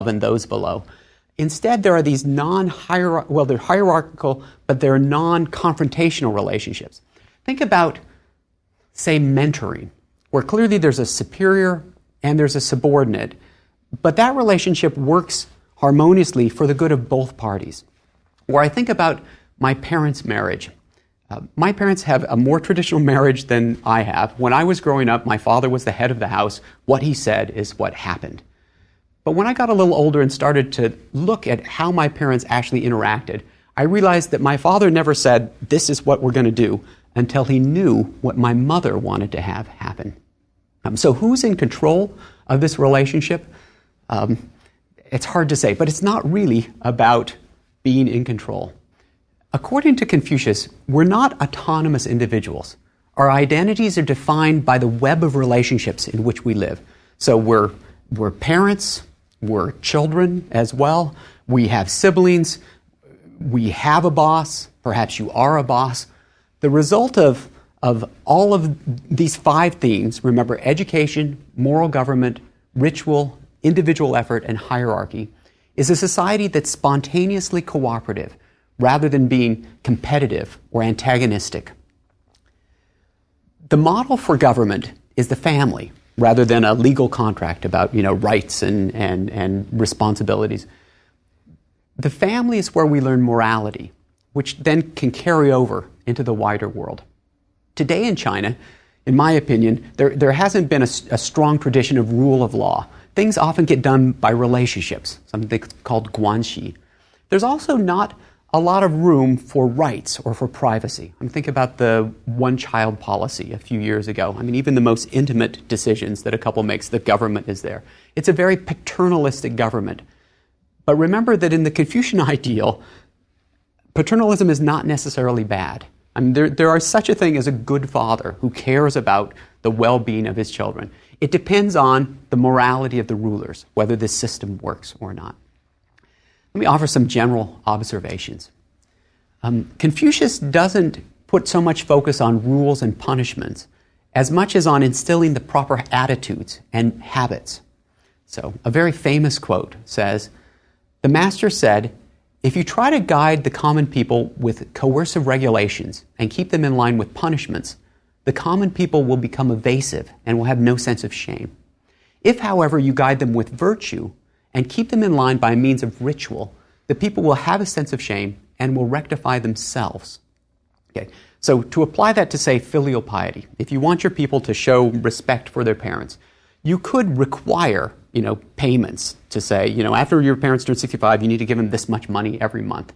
and those below. Instead, there are these they're hierarchical, but they're non-confrontational relationships. Think about, say, mentoring, where clearly there's a superior and there's a subordinate, but that relationship works harmoniously for the good of both parties. Or I think about my parents' marriage. My parents have a more traditional marriage than I have. When I was growing up, my father was the head of the house. What he said is what happened. But when I got a little older and started to look at how my parents actually interacted, I realized that my father never said, "This is what we're going to do," until he knew what my mother wanted to have happen. So who's in control of this relationship? It's hard to say, but it's not really about being in control. According to Confucius, we're not autonomous individuals. Our identities are defined by the web of relationships in which we live. So we're parents, we're children as well, we have siblings, we have a boss, perhaps you are a boss. The result of all of these 5 themes, remember, education, moral government, ritual, individual effort, and hierarchy, is a society that's spontaneously cooperative rather than being competitive or antagonistic. The model for government is the family rather than a legal contract about rights and responsibilities. The family is where we learn morality, which then can carry over into the wider world. Today in China, in my opinion, there hasn't been a strong tradition of rule of law. Things often get done by relationships, something called guanxi. There's also not a lot of room for rights or for privacy. Think about the one-child policy a few years ago. Even the most intimate decisions that a couple makes, the government is there. It's a very paternalistic government. But remember that in the Confucian ideal, paternalism is not necessarily bad. There are such a thing as a good father who cares about the well-being of his children. It depends on the morality of the rulers, whether this system works or not. Let me offer some general observations. Confucius doesn't put so much focus on rules and punishments as much as on instilling the proper attitudes and habits. So, a very famous quote says, "The master said, if you try to guide the common people with coercive regulations and keep them in line with punishments, the common people will become evasive and will have no sense of shame. If, however, you guide them with virtue and keep them in line by means of ritual, the people will have a sense of shame and will rectify themselves." Okay. So to apply that to, say, filial piety, if you want your people to show respect for their parents, you could require, payments to say, after your parents turn 65, you need to give them this much money every month.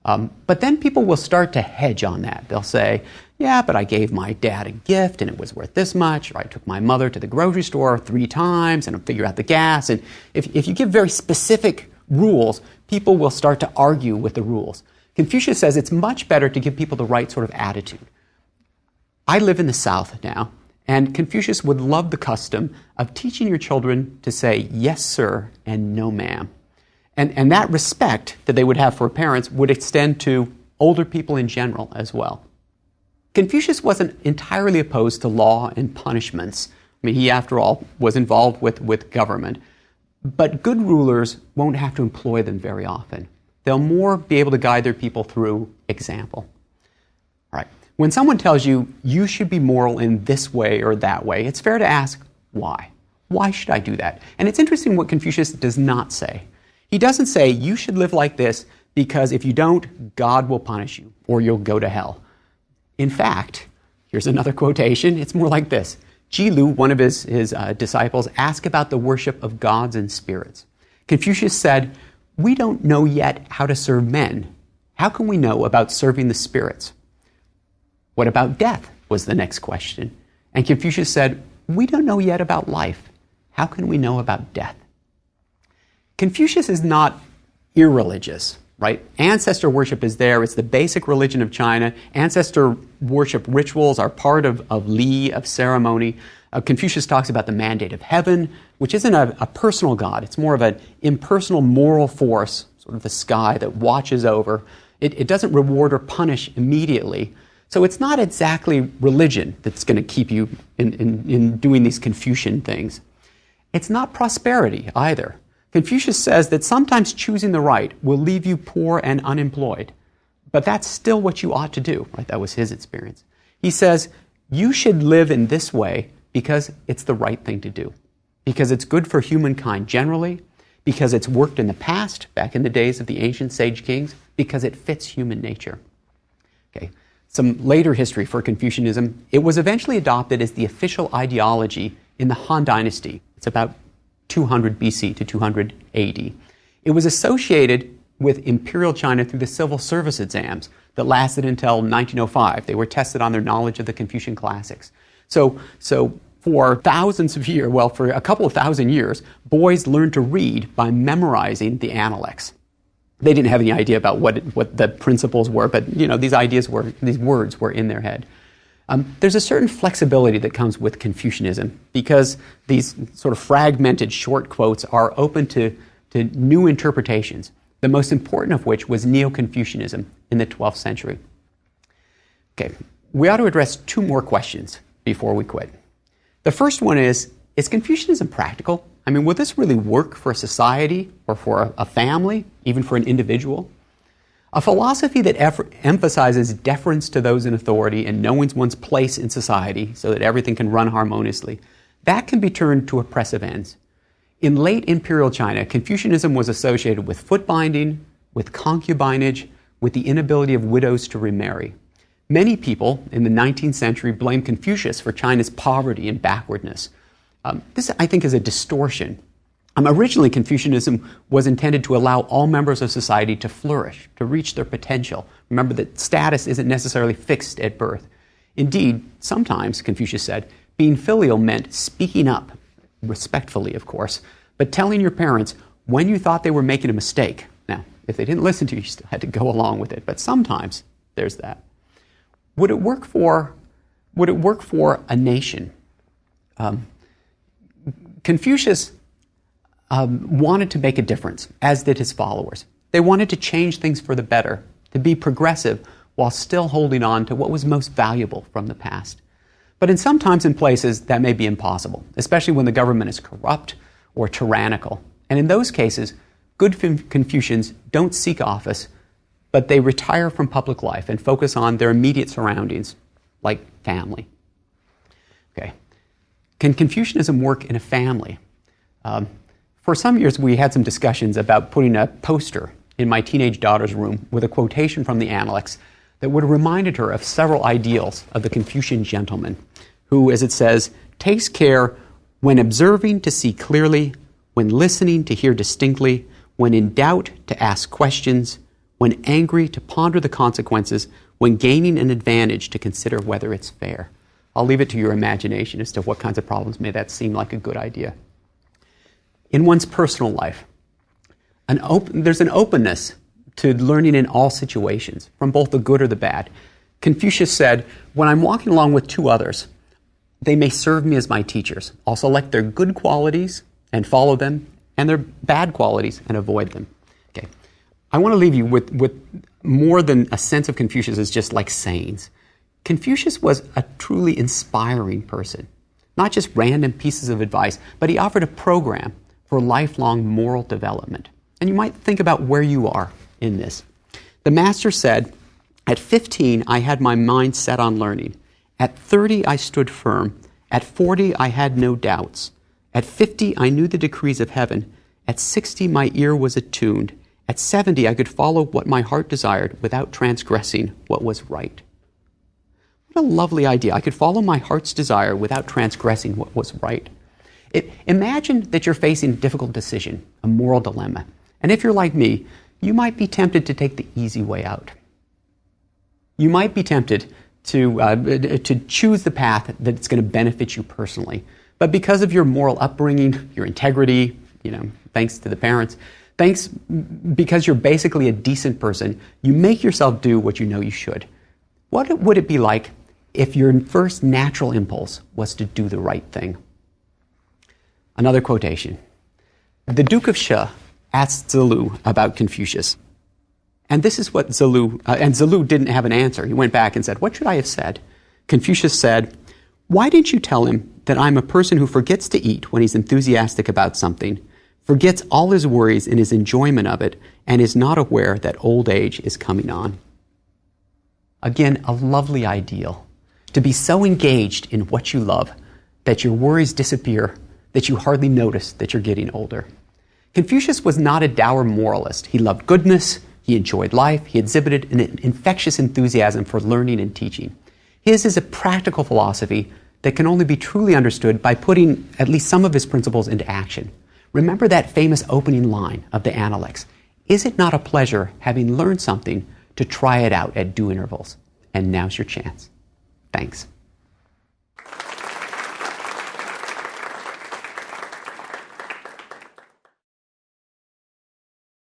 But then people will start to hedge on that. They'll say, yeah, but I gave my dad a gift and it was worth this much, or I took my mother to the grocery store 3 times and I'll figure out the gas. And if you give very specific rules, people will start to argue with the rules. Confucius says it's much better to give people the right sort of attitude. I live in the South now, and Confucius would love the custom of teaching your children to say yes, sir, and no, ma'am. And that respect that they would have for parents would extend to older people in general as well. Confucius wasn't entirely opposed to law and punishments. He, after all, was involved with government. But good rulers won't have to employ them very often. They'll more be able to guide their people through example. All right. When someone tells you, you should be moral in this way or that way, it's fair to ask, why? Why should I do that? And it's interesting what Confucius does not say. He doesn't say, you should live like this because if you don't, God will punish you or you'll go to hell. In fact, here's another quotation. It's more like this. Jilu, one of his disciples, asked about the worship of gods and spirits. Confucius said, we don't know yet how to serve men. How can we know about serving the spirits? What about death, was the next question. And Confucius said, we don't know yet about life. How can we know about death? Confucius is not irreligious, right? Ancestor worship is there. It's the basic religion of China. Ancestor worship rituals are part of Li, of ceremony. Confucius talks about the mandate of heaven, which isn't a personal God. It's more of an impersonal moral force, sort of the sky that watches over. It doesn't reward or punish immediately. So it's not exactly religion that's going to keep you in doing these Confucian things. It's not prosperity either. Confucius says that sometimes choosing the right will leave you poor and unemployed, but that's still what you ought to do, right? That was his experience. He says, you should live in this way because it's the right thing to do, because it's good for humankind generally, because it's worked in the past, back in the days of the ancient sage kings, because it fits human nature. Okay. Some later history for Confucianism, it was eventually adopted as the official ideology in the Han Dynasty. It's about 200 BC to 200 AD. It was associated with Imperial China through the civil service exams that lasted until 1905. They were tested on their knowledge of the Confucian classics. So for thousands of years, well, for a couple of thousand years, boys learned to read by memorizing the Analects. They didn't have any idea about what the principles were, but these words were in their head. There's a certain flexibility that comes with Confucianism because these sort of fragmented short quotes are open to new interpretations, the most important of which was Neo-Confucianism in the 12th century. Okay, we ought to address two more questions before we quit. The first one is Confucianism practical? I mean, will this really work for a society or for a family, even for an individual? A philosophy that emphasizes deference to those in authority and knowing one's place in society so that everything can run harmoniously, that can be turned to oppressive ends. In late imperial China, Confucianism was associated with foot binding, with concubinage, with the inability of widows to remarry. Many people in the 19th century blame Confucius for China's poverty and backwardness. This, I think, is a distortion. Originally, Confucianism was intended to allow all members of society to flourish, to reach their potential. Remember that status isn't necessarily fixed at birth. Indeed, sometimes, Confucius said, being filial meant speaking up, respectfully, of course, but telling your parents when you thought they were making a mistake. Now, if they didn't listen to you, you still had to go along with it, but sometimes there's that. Would it work for a nation? Confucius wanted to make a difference, as did his followers. They wanted to change things for the better, to be progressive while still holding on to what was most valuable from the past. But sometimes in places that may be impossible, especially when the government is corrupt or tyrannical. And in those cases, good Confucians don't seek office, but they retire from public life and focus on their immediate surroundings, like family. Okay. Can Confucianism work in a family? For some years, we had some discussions about putting a poster in my teenage daughter's room with a quotation from the Analects that would have reminded her of several ideals of the Confucian gentleman who, as it says, takes care when observing to see clearly, when listening to hear distinctly, when in doubt to ask questions, when angry to ponder the consequences, when gaining an advantage to consider whether it's fair. I'll leave it to your imagination as to what kinds of problems may that seem like a good idea. In one's personal life, there's an openness to learning in all situations, from both the good or the bad. Confucius said, when I'm walking along with two others, they may serve me as my teachers. I'll select their good qualities and follow them, and their bad qualities and avoid them. Okay. I want to leave you with more than a sense of Confucius as just like sayings. Confucius was a truly inspiring person. Not just random pieces of advice, but he offered a program for lifelong moral development. And you might think about where you are in this. The master said, at 15, I had my mind set on learning. At 30, I stood firm. At 40, I had no doubts. At 50, I knew the decrees of heaven. At 60, my ear was attuned. At 70, I could follow what my heart desired without transgressing what was right. What a lovely idea. I could follow my heart's desire without transgressing what was right. Imagine that you're facing a difficult decision, a moral dilemma. And if you're like me, you might be tempted to take the easy way out. You might be tempted to choose the path that's going to benefit you personally. But because of your moral upbringing, your integrity, thanks to the parents, because you're basically a decent person, you make yourself do what you know you should. What would it be like if your first natural impulse was to do the right thing? Another quotation. The Duke of Shi asked Zelu about Confucius. And this is what Zelu didn't have an answer. He went back and said, what should I have said? Confucius said, why didn't you tell him that I'm a person who forgets to eat when he's enthusiastic about something, forgets all his worries in his enjoyment of it, and is not aware that old age is coming on. Again, a lovely ideal. To be so engaged in what you love that your worries disappear, that you hardly notice that you're getting older. Confucius was not a dour moralist. He loved goodness, he enjoyed life, he exhibited an infectious enthusiasm for learning and teaching. His is a practical philosophy that can only be truly understood by putting at least some of his principles into action. Remember that famous opening line of the Analects. Is it not a pleasure, having learned something, to try it out at due intervals? And now's your chance. Thanks.